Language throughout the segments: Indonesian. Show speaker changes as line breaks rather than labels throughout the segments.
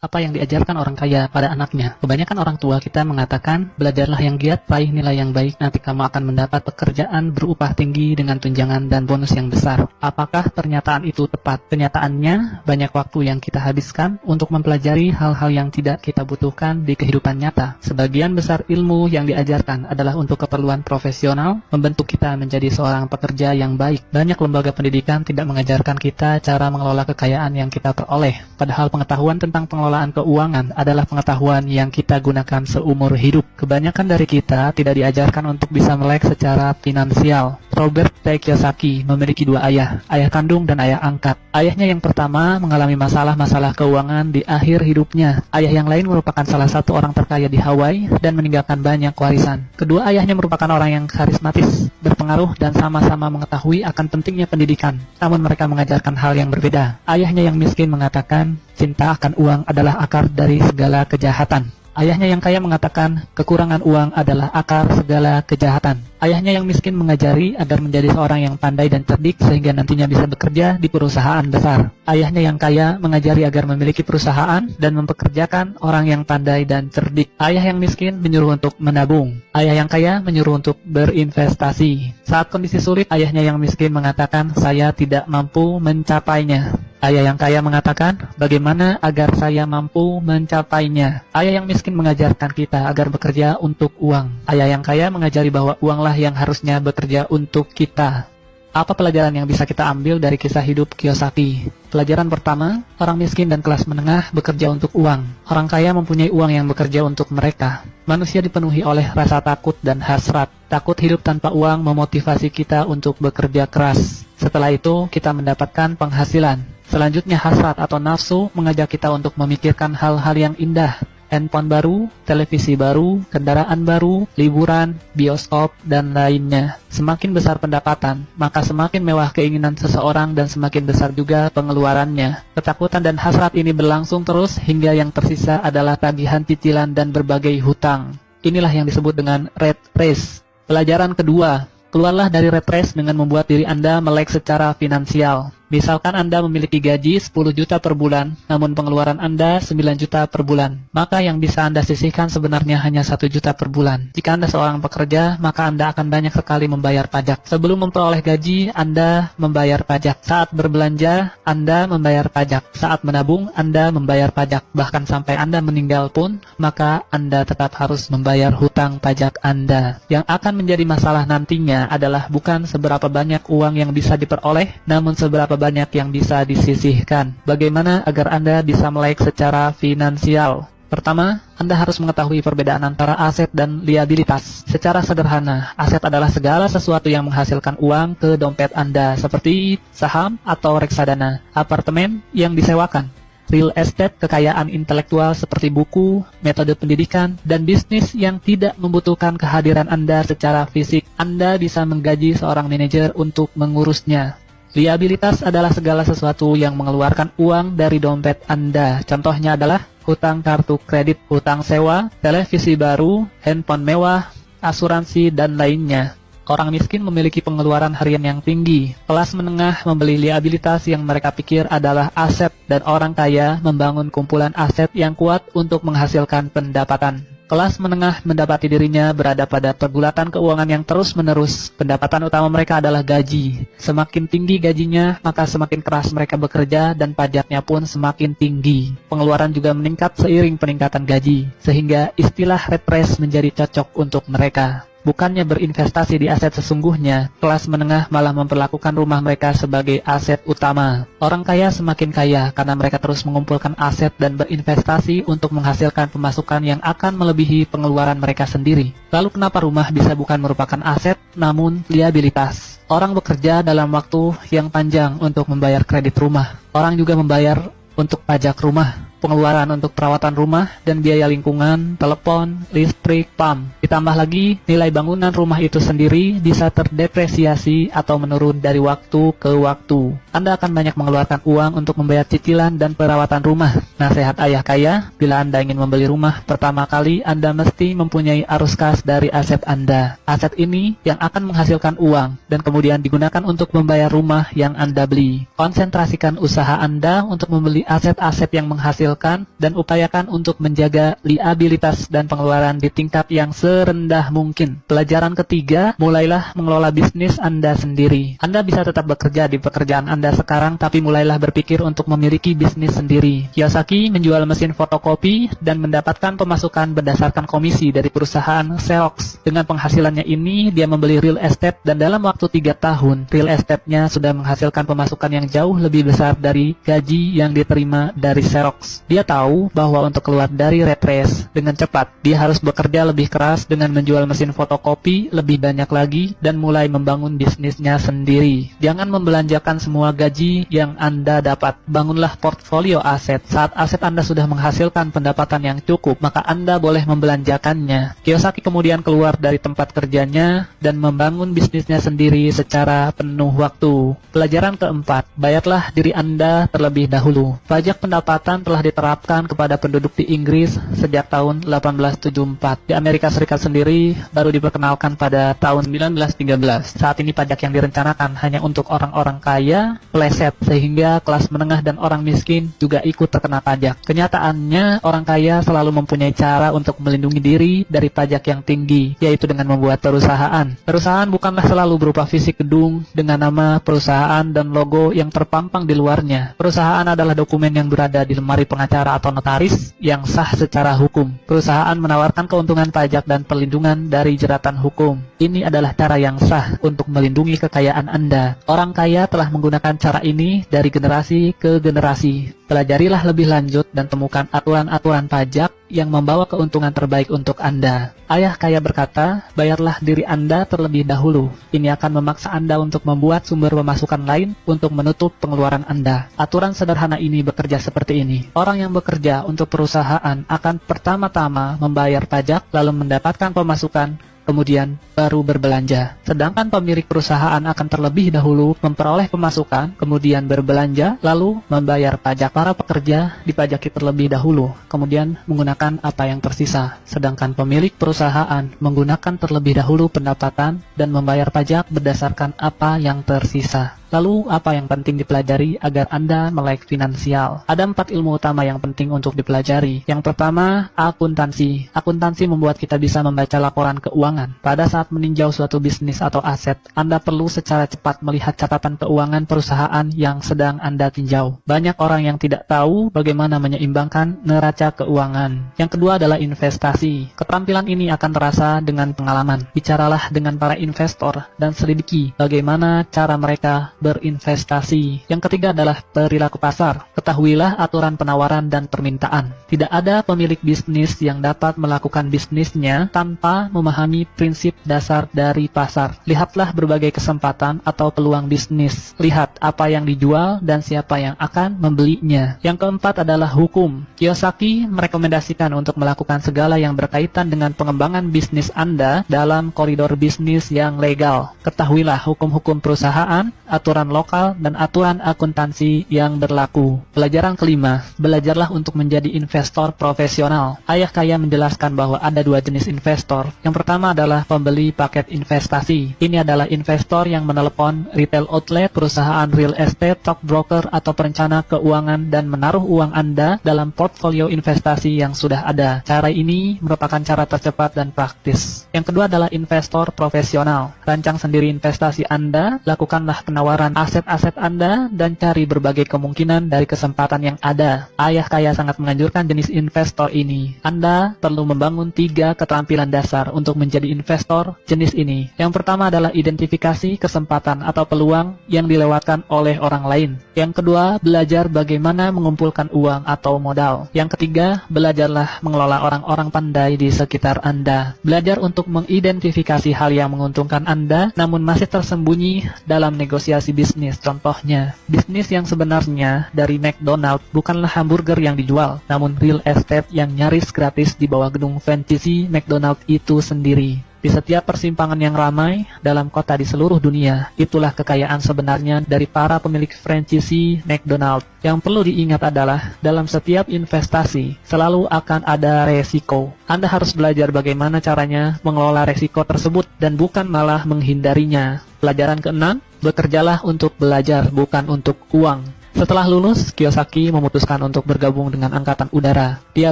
Apa yang diajarkan orang kaya pada anaknya? Kebanyakan orang tua kita mengatakan, belajarlah yang giat, raih nilai yang baik, nanti kamu akan mendapat pekerjaan berupah tinggi dengan tunjangan dan bonus yang besar. Apakah pernyataan itu tepat? Kenyataannya, banyak waktu yang kita habiskan untuk mempelajari hal-hal yang tidak kita butuhkan di kehidupan nyata. Sebagian besar ilmu yang diajarkan adalah untuk keperluan profesional, membentuk kita menjadi seorang pekerja yang baik. Banyak lembaga pendidikan tidak mengajarkan kita cara mengelola kekayaan yang kita peroleh. Padahal pengetahuan tentang pengelolaan keuangan adalah pengetahuan yang kita gunakan seumur hidup. Kebanyakan dari kita tidak diajarkan untuk bisa melek secara finansial. Robert T. Kiyosaki memiliki dua ayah kandung dan ayah angkat. Ayahnya yang pertama mengalami masalah-masalah keuangan di akhir hidupnya. Ayah yang lain merupakan salah satu orang terkaya di Hawaii dan meninggalkan banyak warisan. Kedua ayahnya merupakan orang yang karismatis, berpengaruh dan sama-sama mengetahui akan pentingnya pendidikan. Namun mereka mengajarkan hal yang berbeda. Ayahnya yang miskin mengatakan, cinta akan uang adalah akar dari segala kejahatan. Ayahnya yang kaya mengatakan, kekurangan uang adalah akar segala kejahatan. Ayahnya yang miskin mengajari agar menjadi seorang yang pandai dan cerdik sehingga nantinya bisa bekerja di perusahaan besar. Ayahnya yang kaya mengajari agar memiliki perusahaan dan mempekerjakan orang yang pandai dan cerdik. Ayah yang miskin menyuruh untuk menabung. Ayah yang kaya menyuruh untuk berinvestasi. Saat kondisi sulit, ayahnya yang miskin mengatakan, saya tidak mampu mencapainya. Ayah yang kaya mengatakan, bagaimana agar saya mampu mencapainya? Ayah yang miskin mengajarkan kita agar bekerja untuk uang. Ayah yang kaya mengajari bahwa uanglah yang harusnya bekerja untuk kita. Apa pelajaran yang bisa kita ambil dari kisah hidup Kiyosaki? Pelajaran pertama, orang miskin dan kelas menengah bekerja untuk uang. Orang kaya mempunyai uang yang bekerja untuk mereka. Manusia dipenuhi oleh rasa takut dan hasrat. Takut hidup tanpa uang memotivasi kita untuk bekerja keras. Setelah itu, kita mendapatkan penghasilan. Selanjutnya, hasrat atau nafsu mengajak kita untuk memikirkan hal-hal yang indah. Handphone baru, televisi baru, kendaraan baru, liburan, bioskop, dan lainnya. Semakin besar pendapatan, maka semakin mewah keinginan seseorang dan semakin besar juga pengeluarannya. Ketakutan dan hasrat ini berlangsung terus hingga yang tersisa adalah tagihan cicilan dan berbagai hutang. Inilah yang disebut dengan rat race. Pelajaran kedua, keluarlah dari rat race dengan membuat diri Anda melek secara finansial. Misalkan Anda memiliki gaji 10 juta per bulan, namun pengeluaran Anda 9 juta per bulan. Maka yang bisa Anda sisihkan sebenarnya hanya 1 juta per bulan. Jika Anda seorang pekerja, maka Anda akan banyak sekali membayar pajak. Sebelum memperoleh gaji, Anda membayar pajak. Saat berbelanja, Anda membayar pajak. Saat menabung, Anda membayar pajak. Bahkan sampai Anda meninggal pun, maka Anda tetap harus membayar hutang pajak Anda. Yang akan menjadi masalah nantinya adalah bukan seberapa banyak uang yang bisa diperoleh, namun seberapa banyak yang bisa disisihkan. Bagaimana agar Anda bisa melek secara finansial? Pertama, Anda harus mengetahui perbedaan antara aset dan liabilitas. Secara sederhana, aset adalah segala sesuatu yang menghasilkan uang ke dompet Anda, seperti saham atau reksadana, apartemen yang disewakan, real estate, kekayaan intelektual seperti buku, metode pendidikan, dan bisnis yang tidak membutuhkan kehadiran Anda secara fisik. Anda bisa menggaji seorang manajer untuk mengurusnya. Liabilitas adalah segala sesuatu yang mengeluarkan uang dari dompet Anda. Contohnya adalah hutang kartu kredit, hutang sewa, televisi baru, handphone mewah, asuransi, dan lainnya. Orang miskin memiliki pengeluaran harian yang tinggi. Kelas menengah membeli liabilitas yang mereka pikir adalah aset, dan orang kaya membangun kumpulan aset yang kuat untuk menghasilkan pendapatan. Kelas menengah mendapati dirinya berada pada pergulatan keuangan yang terus-menerus. Pendapatan utama mereka adalah gaji. Semakin tinggi gajinya, maka semakin keras mereka bekerja dan pajaknya pun semakin tinggi. Pengeluaran juga meningkat seiring peningkatan gaji, sehingga istilah rat race menjadi cocok untuk mereka. Bukannya berinvestasi di aset sesungguhnya, kelas menengah malah memperlakukan rumah mereka sebagai aset utama. Orang kaya semakin kaya karena mereka terus mengumpulkan aset dan berinvestasi untuk menghasilkan pemasukan yang akan melebihi pengeluaran mereka sendiri. Lalu kenapa rumah bisa bukan merupakan aset, namun liabilitas? Orang bekerja dalam waktu yang panjang untuk membayar kredit rumah. Orang juga membayar untuk pajak rumah, pengeluaran untuk perawatan rumah, dan biaya lingkungan, telepon, listrik, PAM. Itu Ditambah lagi, nilai bangunan rumah itu sendiri bisa terdepresiasi atau menurun dari waktu ke waktu. Anda akan banyak mengeluarkan uang untuk membayar cicilan dan perawatan rumah. Nasihat ayah kaya, bila Anda ingin membeli rumah, pertama kali Anda mesti mempunyai arus kas dari aset Anda. Aset ini yang akan menghasilkan uang dan kemudian digunakan untuk membayar rumah yang Anda beli. Konsentrasikan usaha Anda untuk membeli aset-aset yang menghasilkan dan upayakan untuk menjaga liabilitas dan pengeluaran di tingkat yang serendah mungkin. Pelajaran ketiga, mulailah mengelola bisnis Anda sendiri. Anda bisa tetap bekerja di pekerjaan Anda sekarang, tapi mulailah berpikir untuk memiliki bisnis sendiri. Kiyosaki menjual mesin fotokopi dan mendapatkan pemasukan berdasarkan komisi dari perusahaan Xerox. Dengan penghasilannya ini, dia membeli real estate dan dalam waktu 3 tahun, real estate-nya sudah menghasilkan pemasukan yang jauh lebih besar dari gaji yang diterima dari Xerox. Dia tahu bahwa untuk keluar dari rat race dengan cepat, dia harus bekerja lebih keras dengan menjual mesin fotokopi lebih banyak lagi dan mulai membangun bisnisnya sendiri. Jangan membelanjakan semua gaji yang Anda dapat. Bangunlah portfolio aset. Saat aset Anda sudah menghasilkan pendapatan yang cukup, maka Anda boleh membelanjakannya. Kiyosaki kemudian keluar dari tempat kerjanya dan membangun bisnisnya sendiri secara penuh waktu. Pelajaran keempat, bayarlah diri Anda terlebih dahulu. Pajak pendapatan telah diterapkan kepada penduduk di Inggris sejak tahun 1874. Di Amerika Serikat sendiri baru diperkenalkan pada tahun 1913. Saat ini pajak yang direncanakan hanya untuk orang-orang kaya, meleset sehingga kelas menengah dan orang miskin juga ikut terkena pajak. Kenyataannya, orang kaya selalu mempunyai cara untuk melindungi diri dari pajak yang tinggi, yaitu dengan membuat perusahaan. Perusahaan bukanlah selalu berupa fisik gedung dengan nama perusahaan dan logo yang terpampang di luarnya. Perusahaan adalah dokumen yang berada di lemari pengacara atau notaris yang sah secara hukum. Perusahaan menawarkan keuntungan pajak dan perlindungan dari jeratan hukum. Ini adalah cara yang sah untuk melindungi kekayaan Anda. Orang kaya telah menggunakan cara ini dari generasi ke generasi. Pelajarilah lebih lanjut dan temukan aturan-aturan pajak yang membawa keuntungan terbaik untuk Anda. Ayah kaya berkata, bayarlah diri Anda terlebih dahulu. Ini akan memaksa Anda untuk membuat sumber pemasukan lain untuk menutup pengeluaran Anda. Aturan sederhana ini bekerja seperti ini. Orang yang bekerja untuk perusahaan akan pertama-tama membayar pajak, lalu mendapatkan pemasukan, kemudian baru berbelanja. Sedangkan pemilik perusahaan akan terlebih dahulu memperoleh pemasukan, kemudian berbelanja, lalu membayar pajak. Para pekerja dipajaki terlebih dahulu, kemudian menggunakan apa yang tersisa. Sedangkan pemilik perusahaan menggunakan terlebih dahulu pendapatan dan membayar pajak berdasarkan apa yang tersisa. Lalu, apa yang penting dipelajari agar Anda melek finansial? Ada 4 ilmu utama yang penting untuk dipelajari. Yang pertama, akuntansi. Akuntansi membuat kita bisa membaca laporan keuangan. Pada saat meninjau suatu bisnis atau aset, Anda perlu secara cepat melihat catatan keuangan perusahaan yang sedang Anda tinjau. Banyak orang yang tidak tahu bagaimana menyeimbangkan neraca keuangan. Yang kedua adalah investasi. Keterampilan ini akan terasa dengan pengalaman. Bicaralah dengan para investor dan selidiki bagaimana cara mereka berinvestasi. Yang ketiga adalah perilaku pasar. Ketahuilah aturan penawaran dan permintaan. Tidak ada pemilik bisnis yang dapat melakukan bisnisnya tanpa memahami prinsip dasar dari pasar. Lihatlah berbagai kesempatan atau peluang bisnis. Lihat apa yang dijual dan siapa yang akan membelinya. Yang keempat adalah hukum. Kiyosaki merekomendasikan untuk melakukan segala yang berkaitan dengan pengembangan bisnis Anda dalam koridor bisnis yang legal. Ketahuilah hukum-hukum perusahaan, aturan lokal, dan aturan akuntansi yang berlaku. Pelajaran kelima, belajarlah untuk menjadi investor profesional. Ayah kaya menjelaskan bahwa ada 2 jenis investor. Yang pertama adalah pembeli paket investasi. Ini adalah investor yang menelepon retail outlet, perusahaan real estate, stockbroker, atau perencana keuangan dan menaruh uang Anda dalam portfolio investasi yang sudah ada. Cara ini merupakan cara tercepat dan praktis. Yang kedua adalah investor profesional. Rancang sendiri investasi Anda, lakukanlah penawaran aset-aset Anda, dan cari berbagai kemungkinan dari kesempatan yang ada. Ayah kaya sangat menganjurkan jenis investor ini. Anda perlu membangun 3 keterampilan dasar untuk menjadi investor jenis ini. Yang pertama adalah identifikasi kesempatan atau peluang yang dilewatkan oleh orang lain. Yang kedua, belajar bagaimana mengumpulkan uang atau modal. Yang ketiga, belajarlah mengelola orang-orang pandai di sekitar Anda. Belajar untuk mengidentifikasi hal yang menguntungkan Anda, namun masih tersembunyi dalam negosiasi fondasi bisnis. Contohnya, bisnis yang sebenarnya dari McDonald bukanlah hamburger yang dijual, namun real estate yang nyaris gratis di bawah gedung franchisee McDonald itu sendiri. Di setiap persimpangan yang ramai dalam kota di seluruh dunia, itulah kekayaan sebenarnya dari para pemilik franchisee McDonald. Yang perlu diingat adalah, dalam setiap investasi, selalu akan ada resiko. Anda harus belajar bagaimana caranya mengelola resiko tersebut, dan bukan malah menghindarinya. Pelajaran keenam, bekerjalah untuk belajar, bukan untuk uang. Setelah lulus, Kiyosaki memutuskan untuk bergabung dengan Angkatan Udara. Dia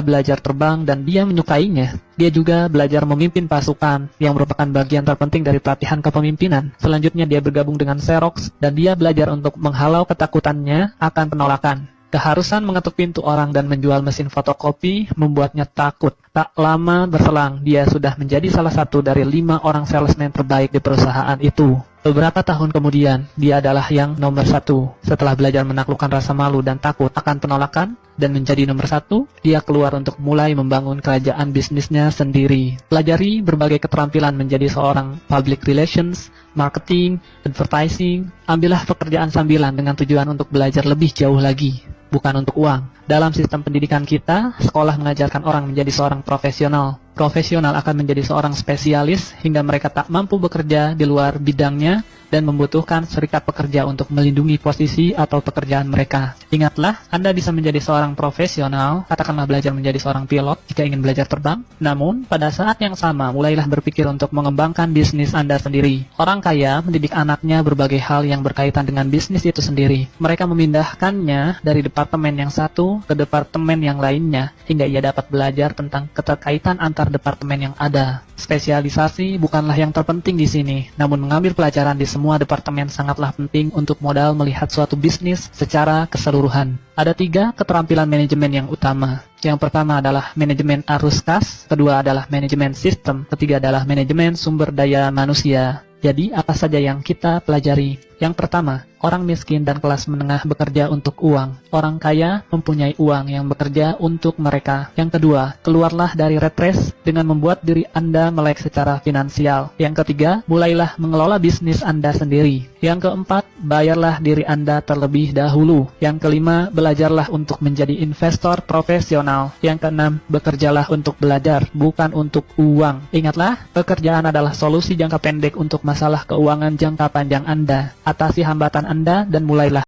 belajar terbang dan dia menyukainya. Dia juga belajar memimpin pasukan, yang merupakan bagian terpenting dari pelatihan kepemimpinan. Selanjutnya dia bergabung dengan Xerox, dan dia belajar untuk menghalau ketakutannya akan penolakan. Keharusan mengetuk pintu orang dan menjual mesin fotokopi membuatnya takut. Tak lama berselang, dia sudah menjadi salah satu dari 5 orang salesman terbaik di perusahaan itu. Beberapa tahun kemudian, dia adalah yang nomor 1. Setelah belajar menaklukkan rasa malu dan takut akan penolakan, dan menjadi nomor 1, dia keluar untuk mulai membangun kerajaan bisnisnya sendiri. Pelajari berbagai keterampilan menjadi seorang public relations, marketing, advertising. Ambillah pekerjaan sambilan dengan tujuan untuk belajar lebih jauh lagi, bukan untuk uang. Dalam sistem pendidikan kita, sekolah mengajarkan orang menjadi seorang profesional. Profesional akan menjadi seorang spesialis hingga mereka tak mampu bekerja di luar bidangnya dan membutuhkan serikat pekerja untuk melindungi posisi atau pekerjaan mereka. Ingatlah, Anda bisa menjadi seorang profesional, katakanlah belajar menjadi seorang pilot jika ingin belajar terbang. Namun, pada saat yang sama, mulailah berpikir untuk mengembangkan bisnis Anda sendiri. Orang kaya mendidik anaknya berbagai hal yang berkaitan dengan bisnis itu sendiri. Mereka memindahkannya dari departemen yang satu ke departemen yang lainnya, hingga ia dapat belajar tentang keterkaitan antar departemen yang ada. Spesialisasi bukanlah yang terpenting di sini, namun mengambil pelajaran di semua departemen sangatlah penting untuk modal melihat suatu bisnis secara keseluruhan. Ada 3 keterampilan manajemen yang utama. Yang pertama adalah manajemen arus kas, kedua adalah manajemen sistem, ketiga adalah manajemen sumber daya manusia. Jadi, apa saja yang kita pelajari? Yang pertama, orang miskin dan kelas menengah bekerja untuk uang. Orang kaya mempunyai uang yang bekerja untuk mereka. Yang kedua, keluarlah dari rat race dengan membuat diri Anda melek secara finansial. Yang ketiga, mulailah mengelola bisnis Anda sendiri. Yang keempat, bayarlah diri Anda terlebih dahulu. Yang kelima, belajarlah untuk menjadi investor profesional. Yang keenam, bekerjalah untuk belajar, bukan untuk uang. Ingatlah, pekerjaan adalah solusi jangka pendek untuk masalah keuangan jangka panjang Anda. Atasi hambatan Anda dan mulailah